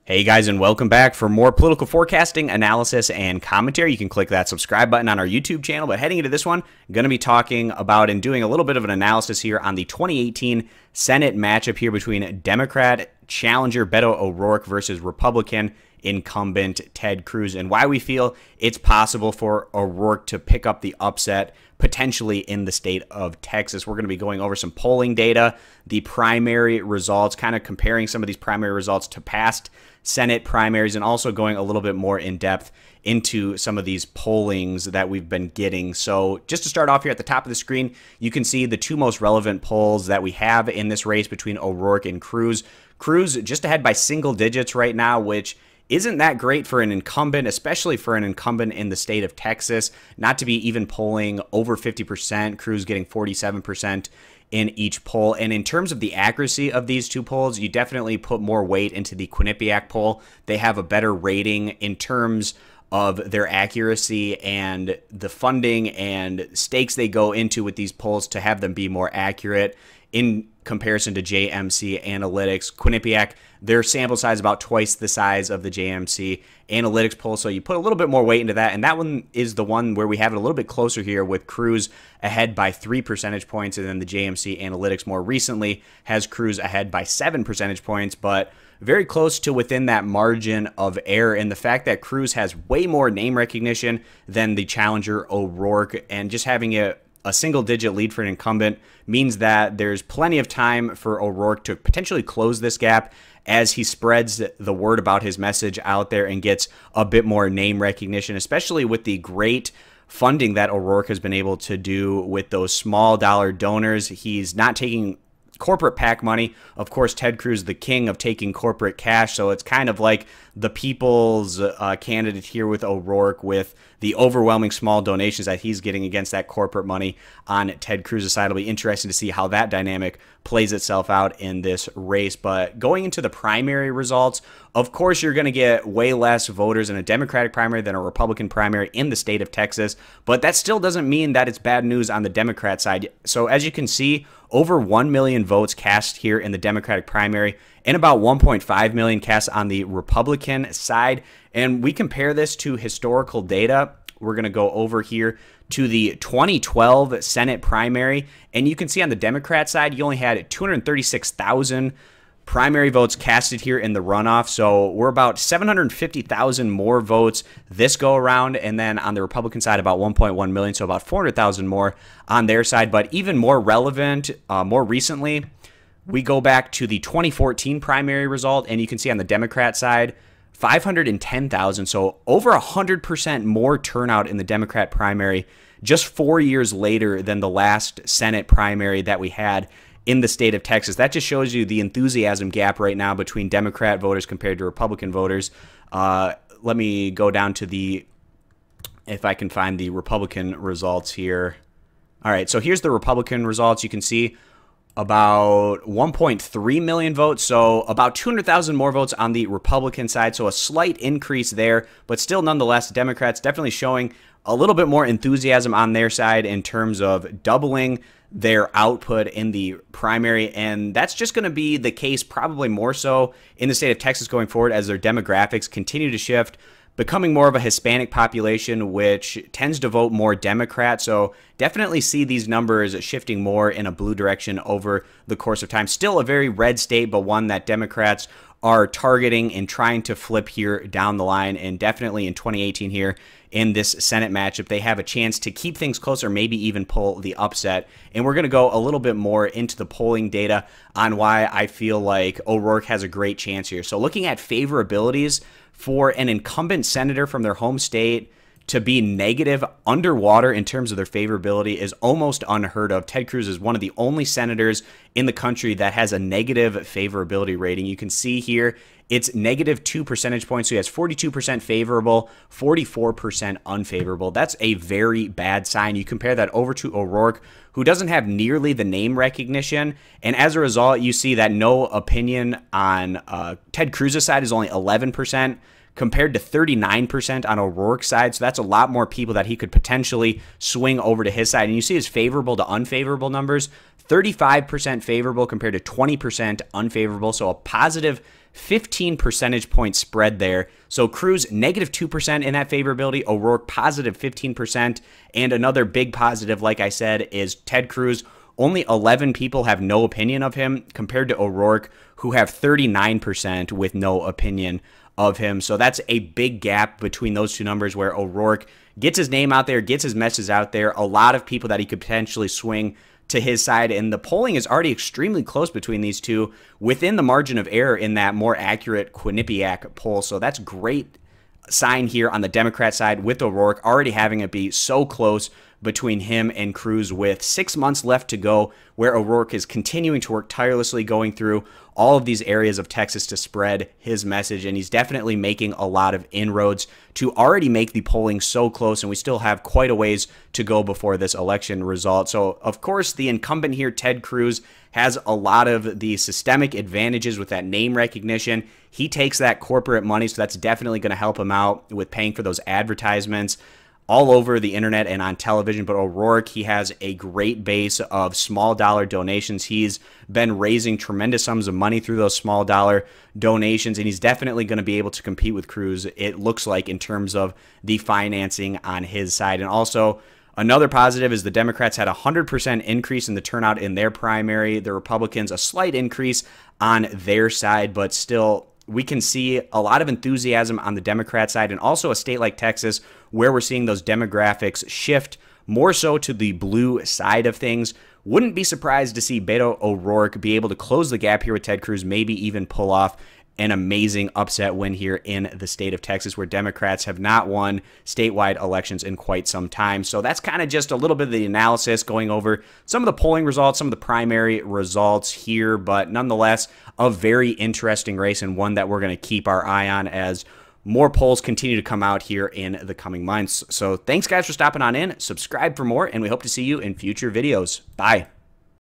Hey guys, and welcome back for more political forecasting, analysis, and commentary. You can click that subscribe button on our YouTube channel. But heading into this one, I'm going to be talking about and doing a little bit of an analysis here on the 2018 Senate matchup here between Democrat challenger Beto O'Rourke versus Republican incumbent Ted Cruz, and why we feel it's possible for O'Rourke to pick up the upset potentially in the state of Texas. We're going to be going over some polling data, the primary results, kind of comparing some of these primary results to past Senate primaries, and also going a little bit more in depth into some of these pollings that we've been getting. So just to start off here at the top of the screen, you can see the two most relevant polls that we have in this race between O'Rourke and Cruz. Cruz just ahead by single digits right now, which isn't that great for an incumbent, especially for an incumbent in the state of Texas, not to be even polling over 50%, Cruz getting 47% in each poll. And in terms of the accuracy of these two polls, you definitely put more weight into the Quinnipiac poll. They have a better rating in terms of their accuracy and the funding and stakes they go into with these polls to have them be more accurate in comparison to JMC Analytics. Quinnipiac, their sample size is about twice the size of the JMC Analytics poll, so you put a little bit more weight into that, and that one is the one where we have it a little bit closer here with Cruz ahead by 3 percentage points, and then the JMC Analytics more recently has Cruz ahead by 7 percentage points, but very close to within that margin of error. And the fact that Cruz has way more name recognition than the challenger O'Rourke, and just having a single-digit lead for an incumbent means that there's plenty of time for O'Rourke to potentially close this gap as he spreads the word about his message out there and gets a bit more name recognition, especially with the great funding that O'Rourke has been able to do with those small dollar donors. He's not taking corporate PAC money. Of course, Ted Cruz, the king of taking corporate cash, so it's kind of like the people's candidate here with O'Rourke, with the overwhelming small donations that he's getting against that corporate money on Ted Cruz's side. It'll be interesting to see how that dynamic plays itself out in this race. But going into the primary results, of course, you're going to get way less voters in a Democratic primary than a Republican primary in the state of Texas, but that still doesn't mean that it's bad news on the Democrat side. So as you can see, over 1 million votes cast here in the Democratic primary and about 1.5 million cast on the Republican side. And we compare this to historical data. We're going to go over here to the 2012 Senate primary, and you can see on the Democrat side, you only had 236,000 primary votes casted here in the runoff, so we're about 750,000 more votes this go around, and then on the Republican side about 1.1 million, so about 400,000 more on their side. But even more relevant, more recently, we go back to the 2014 primary result, and you can see on the Democrat side 510,000, so over 100% more turnout in the Democrat primary just 4 years later than the last Senate primary that we had in the state of Texas. That just shows you the enthusiasm gap right now between Democrat voters compared to Republican voters. Let me go down to the, if I can find the Republican results here. All right, so here's the Republican results. You can see about 1.3 million votes, so about 200,000 more votes on the Republican side, so a slight increase there, but still nonetheless, Democrats definitely showing a little bit more enthusiasm on their side in terms of doubling their output in the primary, and that's just going to be the case probably more so in the state of Texas going forward as their demographics continue to shift, becoming more of a Hispanic population, which tends to vote more Democrat. So definitely see these numbers shifting more in a blue direction over the course of time. Still a very red state, but one that Democrats are targeting and trying to flip here down the line. And definitely in 2018 here in this Senate matchup, they have a chance to keep things closer, maybe even pull the upset. And we're going to go a little bit more into the polling data on why I feel like O'Rourke has a great chance here. So looking at favorabilities for an incumbent senator from their home state to be negative underwater in terms of their favorability is almost unheard of. Ted Cruz is one of the only senators in the country that has a negative favorability rating. You can see here it's negative 2 percentage points. So he has 42% favorable, 44% unfavorable. That's a very bad sign. You compare that over to O'Rourke, who doesn't have nearly the name recognition. And as a result, you see that no opinion on Ted Cruz's side is only 11%. Compared to 39% on O'Rourke's side. So that's a lot more people that he could potentially swing over to his side. And you see his favorable to unfavorable numbers, 35% favorable compared to 20% unfavorable. So a positive 15 percentage point spread there. So Cruz -2% in that favorability, O'Rourke positive 15%, and another big positive, like I said, is Ted Cruz. Only 11 people have no opinion of him compared to O'Rourke, who have 39% with no opinion of him. So that's a big gap between those two numbers, where O'Rourke gets his name out there, gets his message out there, a lot of people that he could potentially swing to his side, and the polling is already extremely close between these two, within the margin of error in that more accurate Quinnipiac poll. So that's great sign here on the Democrat side, with O'Rourke already having it be so close between him and Cruz, with 6 months left to go, where O'Rourke is continuing to work tirelessly, going through all of these areas of Texas to spread his message, and he's definitely making a lot of inroads to already make the polling so close, and we still have quite a ways to go before this election result. So, of course, the incumbent here, Ted Cruz, has a lot of the systemic advantages with that name recognition. He takes that corporate money, so that's definitely going to help him out with paying for those advertisements all over the internet and on television. But O'Rourke, he has a great base of small dollar donations. He's been raising tremendous sums of money through those small dollar donations, and he's definitely going to be able to compete with Cruz, it looks like, in terms of the financing on his side. And also, another positive is the Democrats had a 100% increase in the turnout in their primary. The Republicans, a slight increase on their side, but still, we can see a lot of enthusiasm on the Democrat side, and also a state like Texas, where we're seeing those demographics shift more so to the blue side of things. Wouldn't be surprised to see Beto O'Rourke be able to close the gap here with Ted Cruz, maybe even pull off an amazing upset win here in the state of Texas, where Democrats have not won statewide elections in quite some time. So that's kind of just a little bit of the analysis, going over some of the polling results, some of the primary results here, but nonetheless, a very interesting race, and one that we're going to keep our eye on as more polls continue to come out here in the coming months. So thanks, guys, for stopping on in. Subscribe for more, and we hope to see you in future videos. Bye.